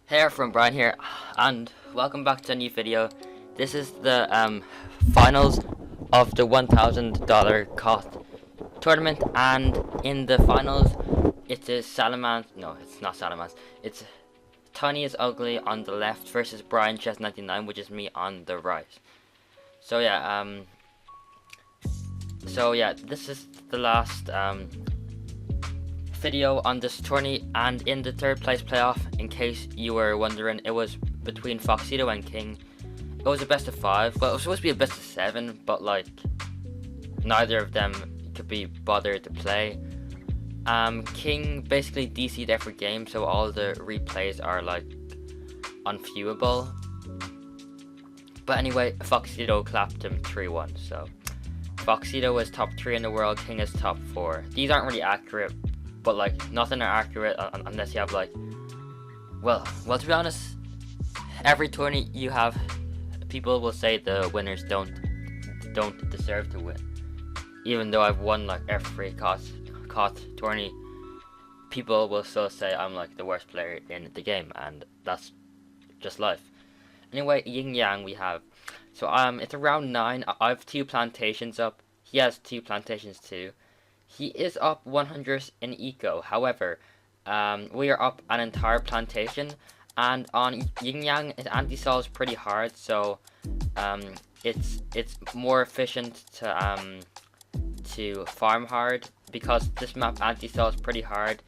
Hey from Brian here, and welcome back to a new video. This is the finals of the $1,000 KOTH tournament, and in the finals, it is no, it's not Salamance, it's TinyIsUgly on the left versus BryanChess99, which is me on the right. So yeah, this is the last video on this tourney, and in the third place playoff, in case you were wondering, it was between Foxito and King. It was a best of 5. Well, it was supposed to be a best of 7, but like neither of them could be bothered to play. King basically DC'd every game, so all the replays are like unviewable. But anyway, Foxito clapped him 3-1. So Foxito is top 3 in the world, King is top 4. These aren't really accurate, but like nothing are accurate unless you have like, well to be honest, every tourney you have, people will say the winners don't deserve to win. Even though I've won like every KOTH tourney, people will still say I'm like the worst player in the game, and that's just life. Anyway, Yin Yang we have. So it's around 9. I have 2 plantations up. He has 2 plantations too. He is up 100 in eco. However, we are up an entire plantation, and on Yin Yang, it anti-solves pretty hard, so it's more efficient to farm hard, because this map anti-solves pretty hard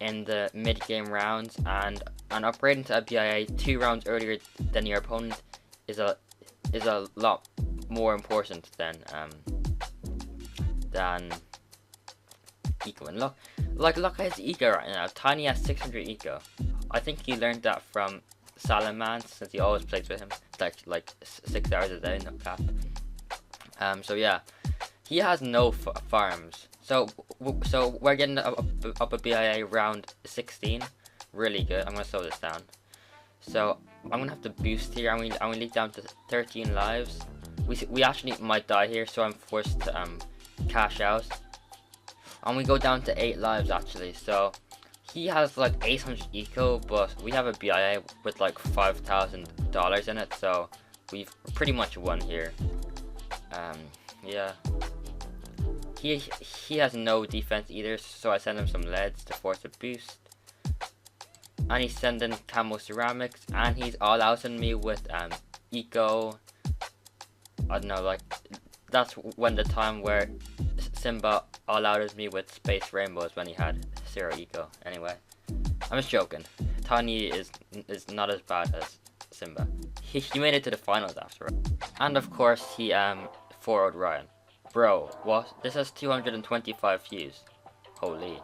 in the mid-game rounds, and upgrading to a BIA 2 rounds earlier than your opponent is a lot more important than eco. And look at his eco right now. Tiny has 600 eco. I think he learned that from Salamance, since he always plays with him like 6 hours a day, no cap. So yeah, he has no farms. So we're getting up a BIA round 16. Really good. I'm gonna slow this down. So I'm gonna have to boost here. I'm gonna leak down to 13 lives. We actually might die here, so I'm forced to cash out. And we go down to 8 lives actually. So he has like 800 eco, but we have a BIA with like $5,000 in it, so we've pretty much won here. Yeah. He has no defense either, so I send him some leads to force a boost. And he's sending camo ceramics, and he's all outing me with eco. I don't know, like that's when the time where Simba all outed me with space rainbows when he had 0 eco. Anyway, I'm just joking. Tiny is not as bad as Simba. He made it to the finals after all. And of course he 4-0'd Ryan. Bro, what? This has 225 views. Holy.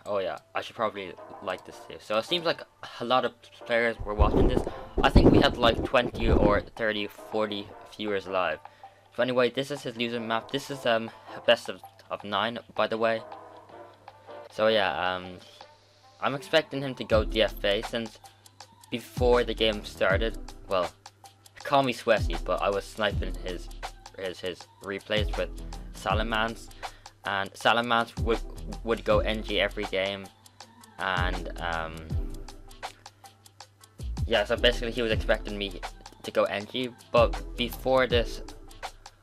Oh yeah, I should probably like this too. So it seems like a lot of players were watching this. I think we had like 20 or 30, 40 viewers live. So anyway, this is his losing map. This is best of 9, by the way. So yeah, I'm expecting him to go DFA, since before the game started, well, call me sweaty, but I was sniping his replays with Salamance, and Salamance would go NG every game, and yeah, so basically he was expecting me to go NG, but before this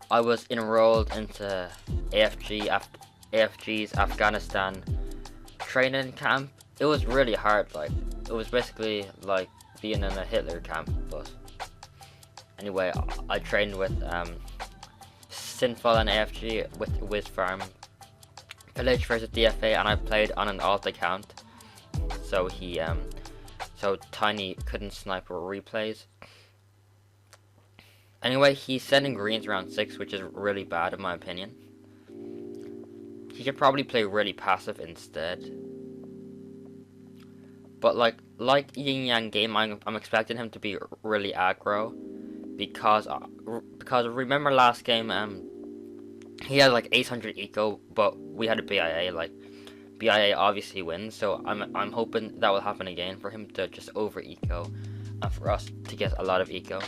I was enrolled into AFG's Afghanistan training camp. It was really hard, like it was basically like being in a Hitler camp. But anyway, I trained with Sinful and AFG with Wiz Farm Village versus DFA, and I played on an alt account, so so Tiny couldn't snipe or replays. Anyway, he's sending greens around 6, which is really bad in my opinion. He could probably play really passive instead. But like Yin Yang game, I'm expecting him to be really aggro, because remember last game he had like 800 eco, but we had a BIA. Like BIA obviously wins, so I'm hoping that will happen again for him to just over eco, and for us to get a lot of eco.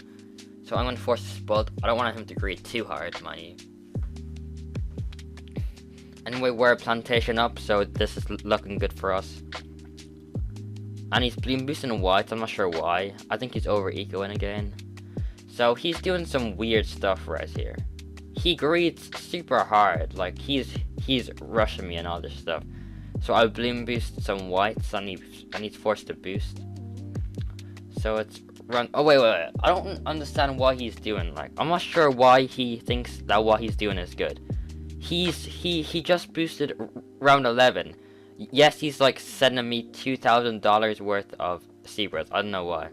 So I'm going to force this build. I don't want him to greed too hard, mind you. Anyway, we're a plantation up, so this is looking good for us. And he's Bloon boosting whites, I'm not sure why. I think he's over ecoing again. So he's doing some weird stuff right here. He greets super hard, like he's rushing me and all this stuff. So I'll Bloon boost some whites and he's forced to boost. So it's run. Oh wait. I don't understand what he's doing. Like I'm not sure why he thinks that what he's doing is good. He just boosted round 11. Yes, he's like sending me $2,000 worth of zebras. I don't know why.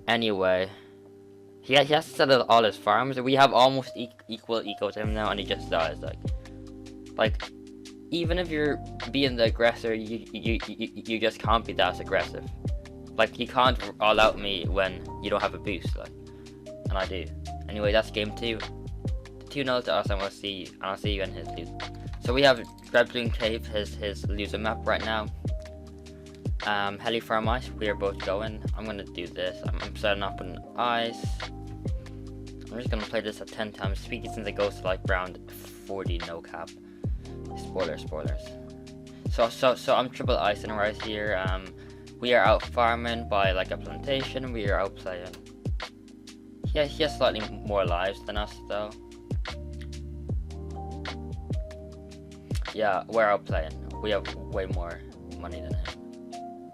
Anyway, he has to sell all his farms. We have almost equal eco to him now, and he just dies. Like even if you're being the aggressor, you just can't be that aggressive. Like you can't all out me when you don't have a boost, like, and I do. Anyway, that's game 2. 2-0 to us, and I'll see you in his loser. So we have Red Bloon Cave, his loser map right now. Heli Farm Ice, we are both going. I'm gonna do this. I'm setting up an ice. I'm just gonna play this at 10 times speed since it goes to like round 40, no cap. Spoilers. So I'm triple icing right here. We are out farming by like a plantation. We are out playing. He has slightly more lives than us though. Yeah, we're out playing. We have way more money than him.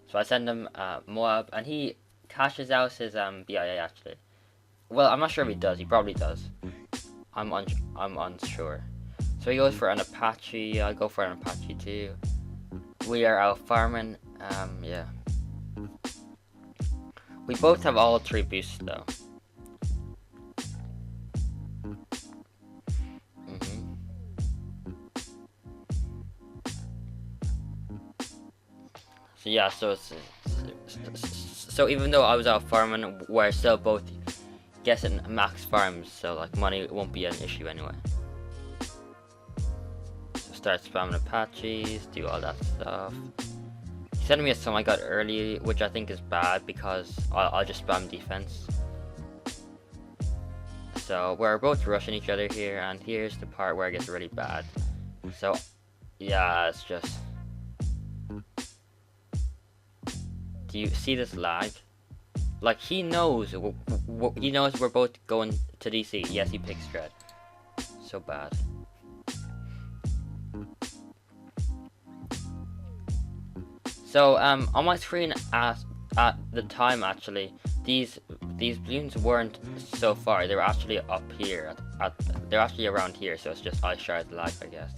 So I send him MOAB, and he cashes out his BIA actually. Well, I'm not sure if he does. He probably does. I'm unsure. So he goes for an Apache. I go for an Apache too. We are out farming. Yeah. We both have all 3 boosts though. So yeah, so even though I was out farming, we're still both getting max farms, so like money won't be an issue anyway. So start spamming Apaches, do all that stuff. He sent me a sum I got early, which I think is bad because I'll just spam defense. So we're both rushing each other here, and here's the part where it gets really bad. So yeah, it's just. Do you see this lag? Like he knows we're both going to DC. Yes, he picks Dread. So bad. So on my screen at the time actually, these Bloons weren't so far. They were actually up here. They're actually around here. So it's just I shard lag, I guess.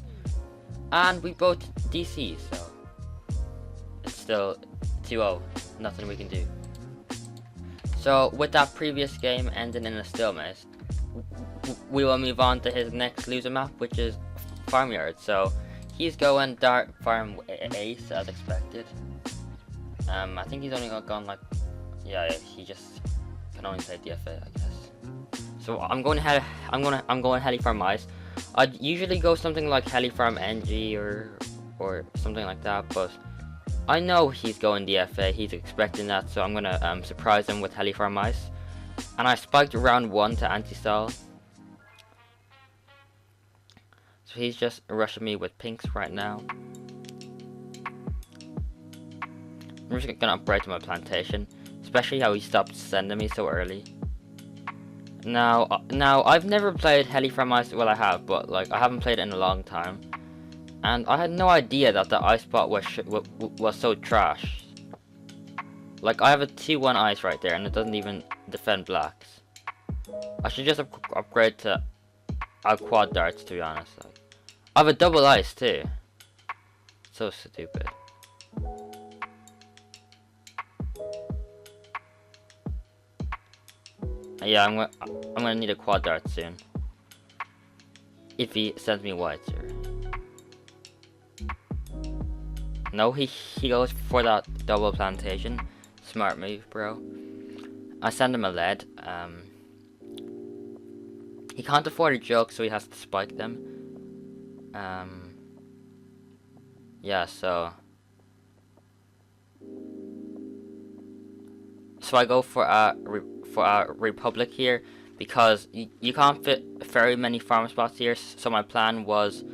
And we both DC. So it's still 2-0. Nothing we can do. So with that previous game ending in a stalemate, we will move on to his next loser map, which is Farmyard. So he's going Dart Farm Ace as expected. I think he's only gone like, yeah, he just can only play DFA, I guess. So I'm going Heli Farm Ice. I'd usually go something like Heli Farm NG or something like that, but I know he's going DFA, he's expecting that, so I'm gonna surprise him with Heli Farm Ice. And I spiked round 1 to anti-stall. So he's just rushing me with pinks right now. I'm just gonna upgrade to my plantation, especially how he stopped sending me so early. Now I've never played Heli Farm Ice, well I have, but like I haven't played it in a long time. And I had no idea that the ice bot was so trash. Like I have a 2-1 ice right there, and it doesn't even defend blacks. I should just upgrade to quad darts, to be honest. Like, I have a double ice too. So stupid. Yeah, I'm gonna need a quad dart soon. If he sends me whites here. No, he goes for that double plantation. Smart move, bro. I send him a lead. He can't afford a joke, so he has to spike them. Yeah, so I go for a Republic here because you can't fit very many farm spots here. So my plan was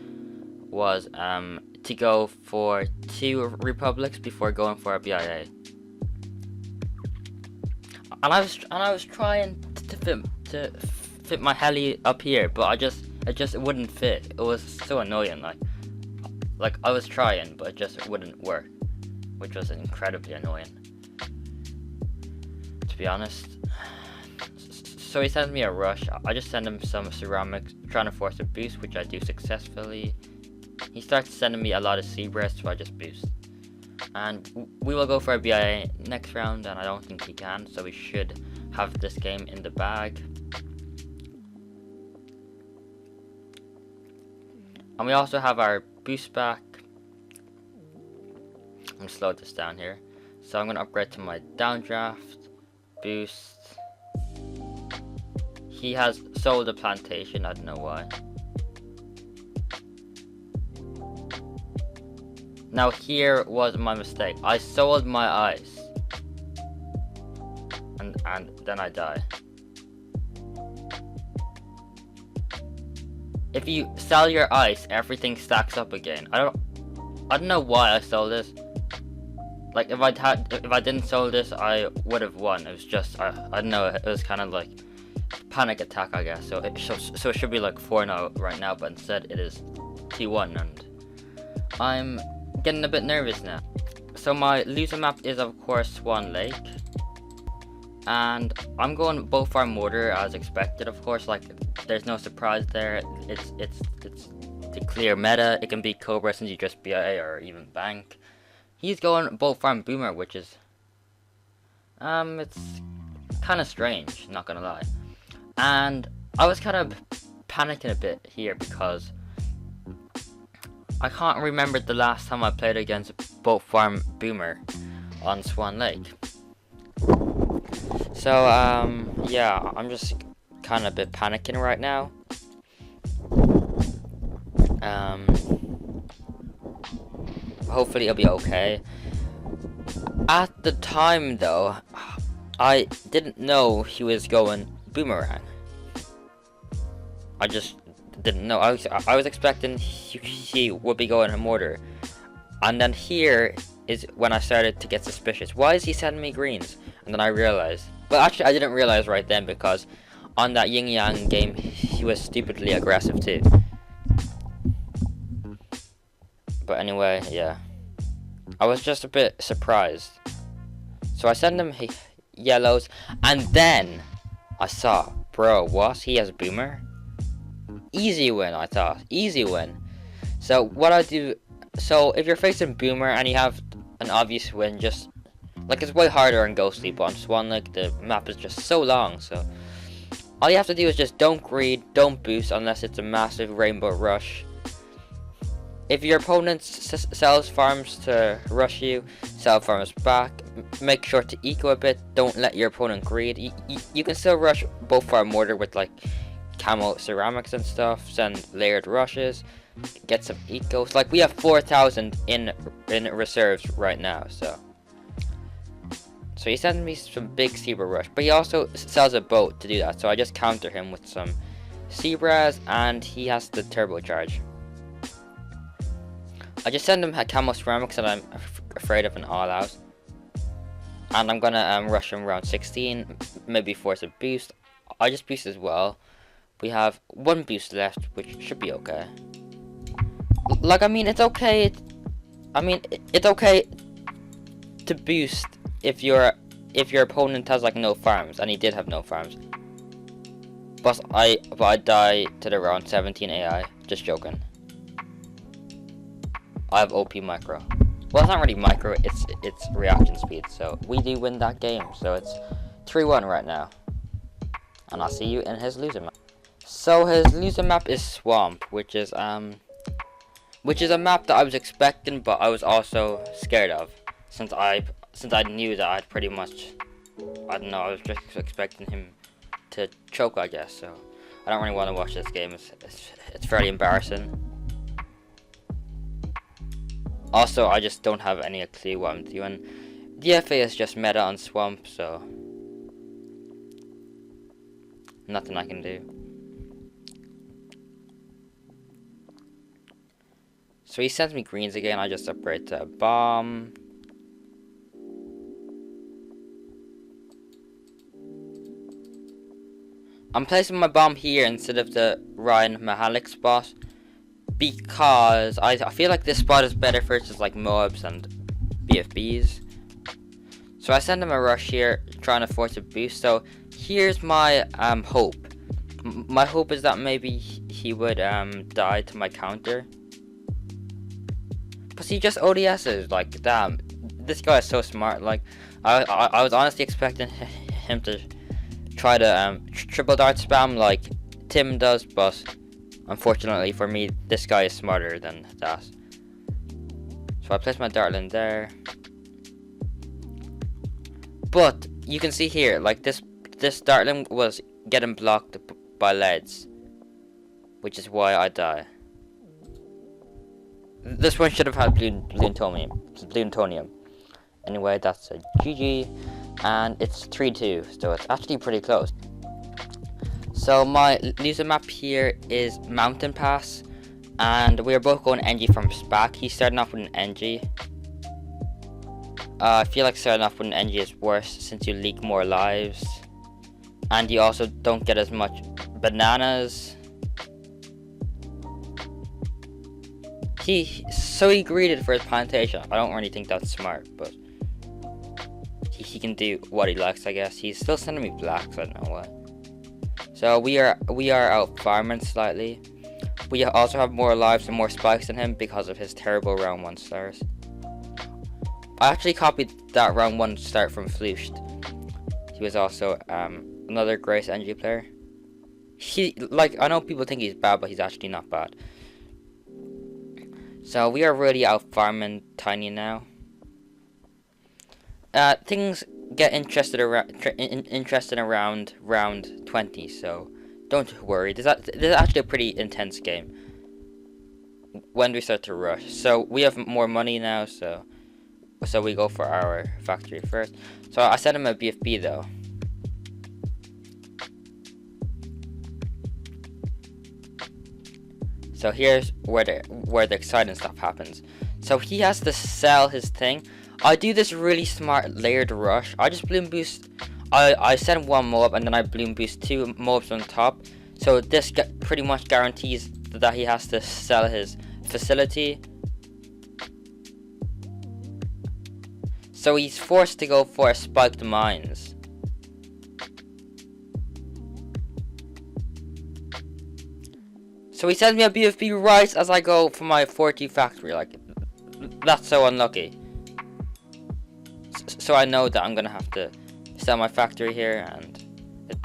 to go for 2 Republics before going for a BIA. And I was trying to fit my heli up here, but it wouldn't fit. It was so annoying. Like I was trying, but it just wouldn't work, which was incredibly annoying, to be honest. So he sends me a rush. I just send him some ceramics, trying to force a boost, which I do successfully. He starts sending me a lot of Zebras, so I just boost. And we will go for a BIA next round, and I don't think he can, so we should have this game in the bag. And we also have our boost back. I'm going to slow this down here. So I'm going to upgrade to my downdraft, boost. He has sold a plantation, I don't know why. Now here was my mistake. I sold my ice. And then I die. If you sell your ice, everything stacks up again. I don't know why I sold this. Like if I didn't sell this, I would have won. It was just I don't know, it was kind of like panic attack, I guess. So it should be like 4-0 right now, but instead it is T1, and I'm getting a bit nervous now. So my loser map is of course Swan Lake, and I'm going both farm mortar as expected, of course. Like there's no surprise there. It's the clear meta. It can be Cobra since you just BIA or even bank. He's going both farm boomer, which is it's kind of strange, not gonna lie. And I was kind of panicking a bit here because I can't remember the last time I played against both farm boomer on Swan Lake. So yeah, I'm just kind of a bit panicking right now. Hopefully it'll be okay. At the time though, I didn't know he was going boomerang. I just didn't know. I was expecting he would be going a mortar, and then here is when I started to get suspicious. Why is he sending me greens? And then I realized. Well, actually, I didn't realize right then, because on that Yin Yang game, he was stupidly aggressive too. But anyway, yeah, I was just a bit surprised. So I sent him yellows, and then I saw, bro, what? He has boomer? Easy win, I thought. Easy win. So what I do, so if you're facing boomer and you have an obvious win, just like it's way harder on Ghostly, but on Swan Lake the map is just so long, so all you have to do is just don't greed, don't boost unless it's a massive rainbow rush. If your opponent sells farms to rush you, sell farms back. Make sure to eco a bit. Don't let your opponent greed. You can still rush both farm mortar with like camo ceramics and stuff. Send layered rushes. Get some ecos. Like we have 4,000 in reserves right now. So he sends me some big zebra rush, but he also sells a boat to do that. So I just counter him with some zebras, and he has the turbocharge. I just send him a camo ceramics that I'm afraid of an all-out. And I'm gonna rush him around 16, maybe force a boost. I just boost as well. We have one boost left, which should be okay. Like, I mean, it's okay. It's okay to boost if your opponent has like no farms, and he did have no farms. But I die to the round 17 AI. Just joking. I have OP micro. Well, it's not really micro, it's reaction speed. So we do win that game. So it's 3-1 right now. And I'll see you in his loser map. So his loser map is Swamp, which is a map that I was expecting, but I was also scared of, since I knew that I'd pretty much, I don't know, I was just expecting him to choke, I guess. So I don't really want to watch this game. It's fairly embarrassing. Also, I just don't have any clue what I'm doing. DFA is just meta on Swamp, so nothing I can do. So he sends me greens again. I just upgrade to a bomb. I'm placing my bomb here instead of the Ryan Mahalik spot because I feel like this spot is better for just like MOABs and BFBs. So I send him a rush here, trying to force a boost. So here's my hope. My hope is that maybe he would die to my counter. But he just ODS's, like, damn, this guy is so smart. Like, I was honestly expecting him to try to triple dart spam like Tim does, but unfortunately for me, this guy is smarter than that. So I place my dartling there. But you can see here, like this dartling was getting blocked by leads, which is why I die. This one should have had Bloonstonium. Anyway, that's a GG, and it's 3-2, so it's actually pretty close. So my loser map here is Mountain Pass, and we are both going NG from SPAC. He's starting off with an NG. I feel like starting off with an NG is worse since you leak more lives, and you also don't get as much bananas. He greeted for his plantation. I don't really think that's smart, but he can do what he likes, I guess. He's still sending me blacks, I don't know why. So we are out farming slightly. We also have more lives and more spikes than him because of his terrible round 1 stars. I actually copied that round 1 start from Flushed. He was also another Grace NG player. I know people think he's bad, but he's actually not bad. So we are really out farming Tiny now. Things get interesting around round 20, so don't worry. This is actually a pretty intense game when we start to rush. So we have more money now, so we go for our factory first. So I sent him a BFB though. So here's where the exciting stuff happens. So he has to sell his thing. I do this really smart layered rush. I just bloom boost. I send 1 MOAB and then I bloom boost 2 MOABs on top. So this pretty much guarantees that he has to sell his facility. So he's forced to go for spiked mines. So he sends me a BFB right as I go for my 40 factory. Like, that's so unlucky. So I know that I'm gonna have to sell my factory here, and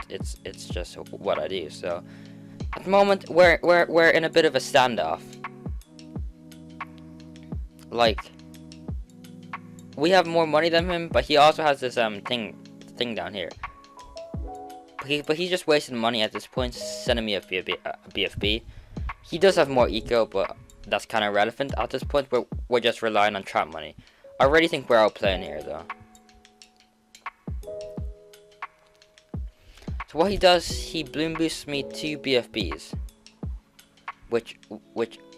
it's just what I do. So at the moment we're in a bit of a standoff. Like, we have more money than him, but he also has this thing down here. But he's just wasting money at this point, sending me a BFB. He does have more eco, but that's kind of relevant at this point. We're just relying on trap money. I already think we're outplaying here, though. So what he does, he bloom boosts me 2 BFBs, which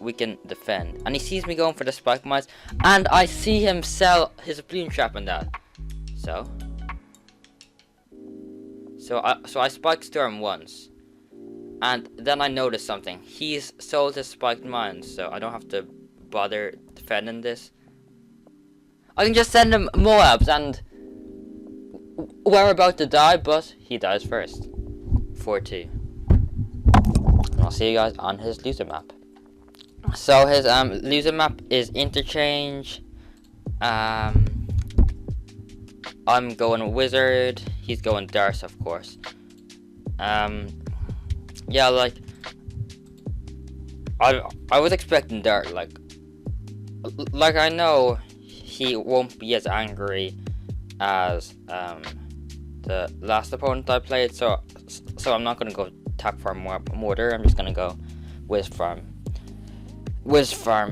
we can defend. And he sees me going for the spike mines, and I see him sell his bloom trap on that. So I spiked storm once. And then I noticed something. He's sold his spiked mines, so I don't have to bother defending this. I can just send him MOABs, and we're about to die, but he dies first. 4-2. And I'll see you guys on his loser map. So his loser map is Interchange. I'm going Wizard. He's going Darce, of course. Yeah, like, I was expecting Dart, like I know he won't be as angry as the last opponent I played, so I'm not gonna go attack farm mortar. I'm just gonna go Wiz farm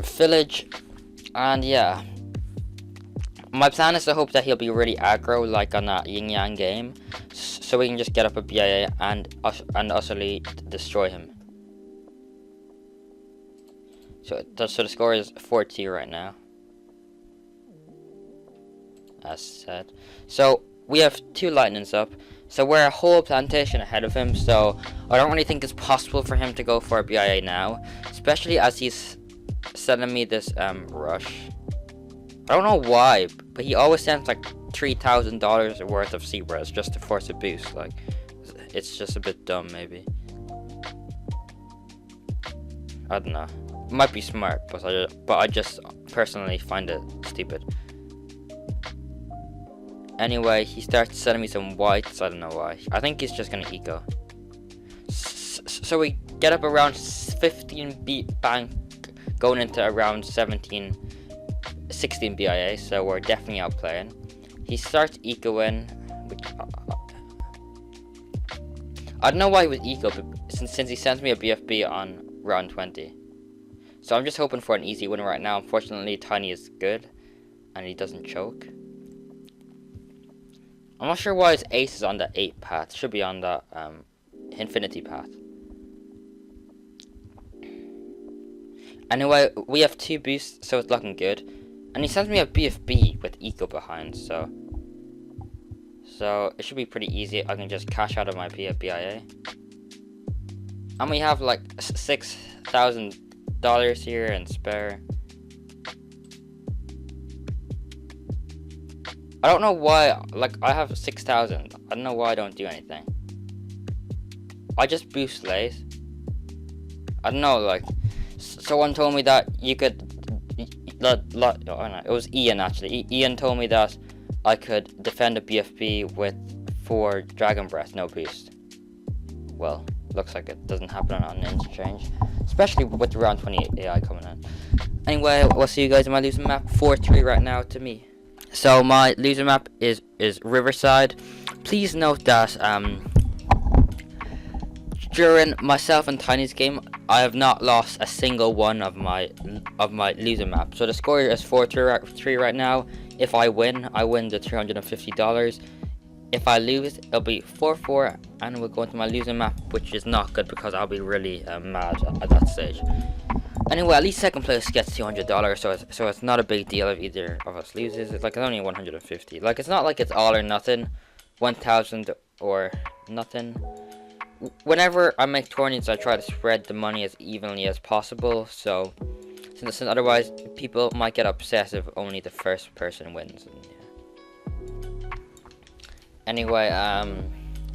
village, and yeah, my plan is to hope that he'll be really aggro like on that Yin Yang game, so we can just get up a BIA and utterly destroy him. So the score is 4-2 right now. As said. So we have 2 lightnings up. So we're a whole plantation ahead of him. So I don't really think it's possible for him to go for a BIA now. Especially as he's sending me this rush. I don't know why, but he always sends like $3,000 worth of C-res just to force a boost. Like, it's just a bit dumb, maybe. I don't know. It might be smart, but I just personally find it stupid. Anyway, he starts sending me some whites. I don't know why. I think he's just gonna eco. So we get up around 15 beat bank, going into around 16 BIA. So we're definitely outplaying. He starts ecoing, which I don't know why he was eco, but since he sends me a BFB on round 20. So I'm just hoping for an easy win right now. Unfortunately, Tiny is good, and he doesn't choke. I'm not sure why his ace is on the 8 path. Should be on the infinity path. Anyway, we have 2 boosts, so it's looking good. And he sends me a BFB with eco behind, so it should be pretty easy. I can just cash out of my BIA. And we have like $6,000 here and spare. I don't know why, like, I have 6,000. I don't know why I don't do anything. I just boost lays. I don't know, like, someone told me that you could, it was Ian actually. Ian told me that I could defend a BFB with 4 Dragon Breath, no boost. Well, looks like it doesn't happen on Interchange, especially with the round 28 AI coming in. Anyway, we'll see you guys in my losing map. 4-3 right now to me. So my loser map is Riverside. Please note that during myself and Tiny's game, I have not lost a single one of my loser map. So the score is 4-3 right now. If I win the $350. If I lose, it'll be 4-4, and we'll go into my losing map, which is not good because I'll be really mad at that stage. Anyway, at least second place gets $200, so it's not a big deal if either of us loses. It's like only 150. Like, it's not like it's all or nothing, 1,000 or nothing. Whenever I make tournaments, I try to spread the money as evenly as possible. So, since otherwise people might get upset if only the first person wins. And, yeah. Anyway,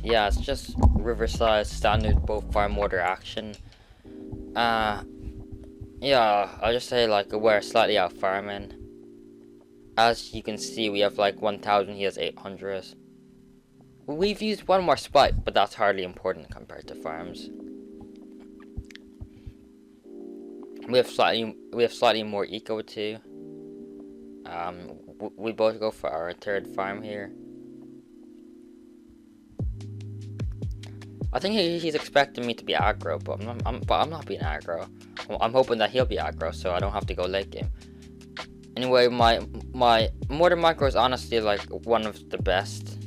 yeah, it's just Riverside standard both farm order action. Yeah, I'll just say, like, we're slightly out farming. As you can see, we have like 1,000, he has 800. We've used one more spike, but that's hardly important compared to farms. We have slightly more eco too. We both go for our 3rd farm here. I think he's expecting me to be aggro, but I'm not being aggro. I'm hoping that he'll be aggro, so I don't have to go late game. Anyway, my mortar micro is honestly like one of the best.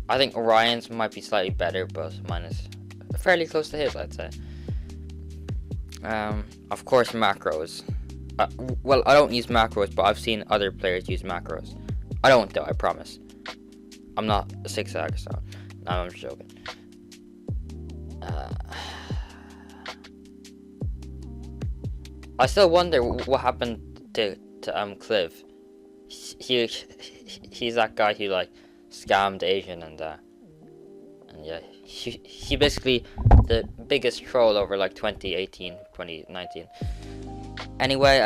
I think Orion's might be slightly better, but mine is fairly close to his, I'd say. Of course, macros. Well, I don't use macros, but I've seen other players use macros. I don't though, I promise. I'm not a zigzag, so no, I'm just joking. I still wonder what happened to Cliv. He's that guy who like scammed Asian and yeah, he basically the biggest troll over like 2018, 2019. Anyway,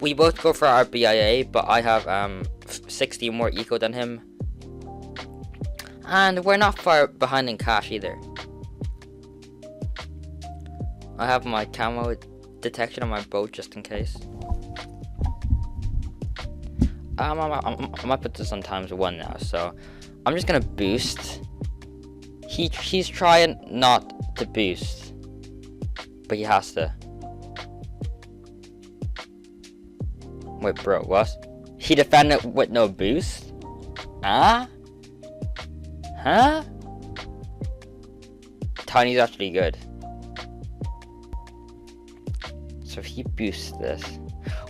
we both go for our BIA, but I have 60 more eco than him, and we're not far behind in cash either. I have my camo detection on my boat just in case. I might put this on ×1 now, so I'm just gonna boost. He's trying not to boost, but he has to. Wait, bro, what? He defended with no boost? Huh? Tiny's actually good. So he boost this?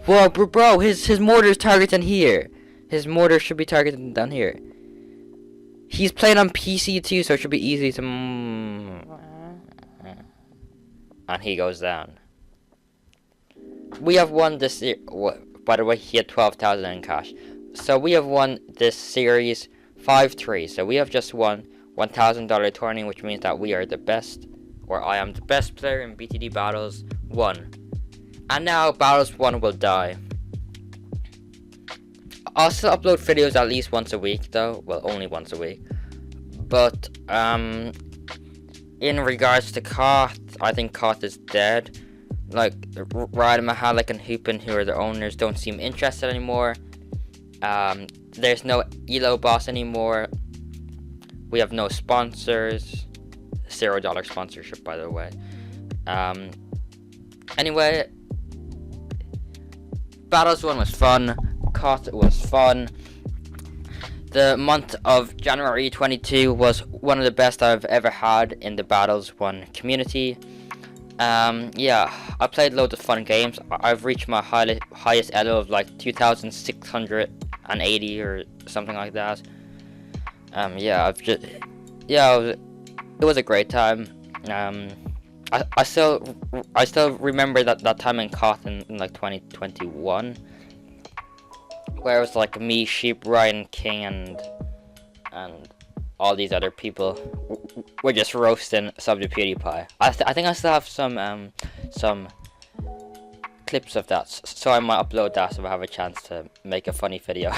Whoa, bro, his mortar's targeting here. His mortar should be targeting down here. He's playing on PC too, so it should be easy to... And he goes down. We have won this... By the way, he had 12,000 in cash. So we have won this series 5-3. So we have just won $1,000 tourney, which means that we are the best, or I am the best player in BTD Battles 1. And now Battles 1 will die. I'll still upload videos at least once a week though. Well, only once a week. But, in regards to KOTH, I think KOTH is dead. Like, Ryan Mahalik and Hoopin, who are the owners, don't seem interested anymore. There's no ELO boss anymore. We have no sponsors. $0 sponsorship, by the way. Anyway, Battles 1 was fun. KOTH was fun. The month of January 22 was one of the best I've ever had in the Battles 1 community. Yeah, I played loads of fun games. I've reached my highest elo of like 2,680 or something like that. Yeah, it was a great time. I still remember that time in KOTH in like 2021, where it was like me, Sheep, Ryan, King, and all these other people were just roasting Sub to PewDiePie. I think I still have some clips of that, so I might upload that if I have a chance to make a funny video.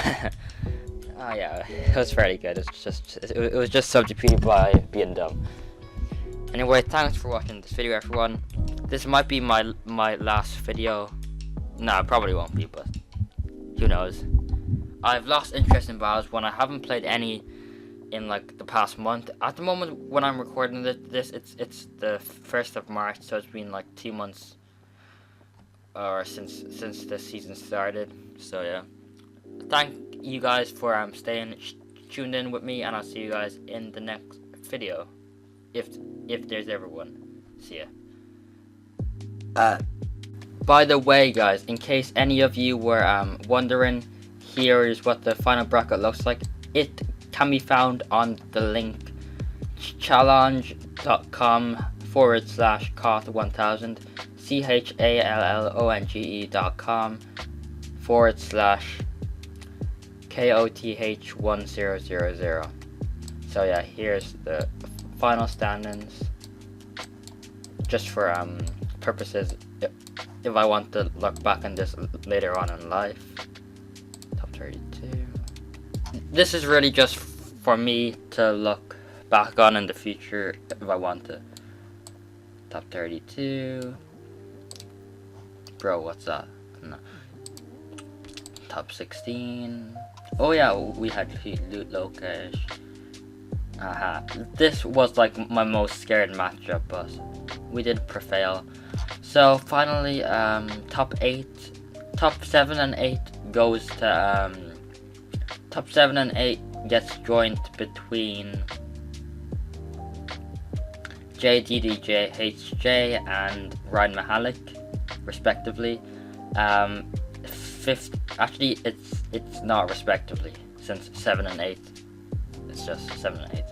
Oh yeah, it was fairly good. It was just Sub to PewDiePie being dumb. Anyway, thanks for watching this video, everyone. This might be my last video. No, it probably won't be, but who knows. I've lost interest in Battles 1. I haven't played any in like the past month. At the moment when I'm recording this, it's the 1st of March, so it's been like 2 months or since the season started. So yeah, thank you guys for staying tuned in with me, and I'll see you guys in the next video, if there's ever one. See ya. By the way, guys, in case any of you were wondering, here is what the final bracket looks like. It can be found on the link challenge.com/KOTH1000, challonge.com/KOTH1000. So yeah, here's the final standings, just for purposes if I want to look back on this later on in life. Top 32. This is really just for me to look back on in the future if I want to. Top 32. Bro, what's that? No. Top 16. Oh yeah, we had loot location. This was like my most scared matchup, but we did prevail. So finally, top 7 and 8 goes to top 7 and 8 gets joined between JDDJHJ and Ryan Mahalik, respectively. Fifth, actually, it's not respectively, since 7 and 8. It's just 7 and 8.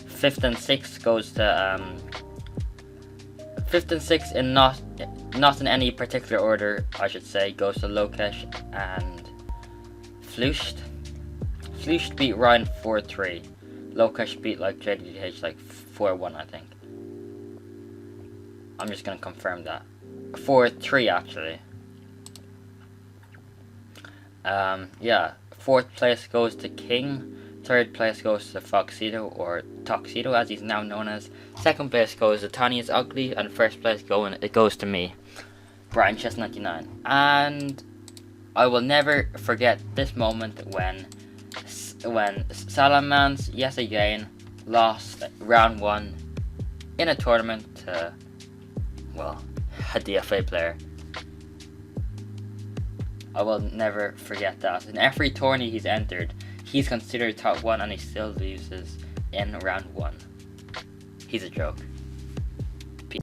5th and 6th goes to 5th and 6th in not in any particular order, I should say, goes to Lokesh and Flushed. Flushed beat Ryan 4-3. Lokesh beat like JDH like 4-1, I think. I'm just gonna confirm that. 4-3 actually. Yeah. 4th place goes to King. 3rd place goes to Foxito, or Toxido as he's now known as. 2nd place goes to TinyIsUgly, and 1st place goes to me, BryanChess99. And I will never forget this moment when Salamans yet again lost round 1 in a tournament to, well, a DFA player. I will never forget that. In every tourney he's entered, he's considered top 1 and he still loses in round 1. He's a joke.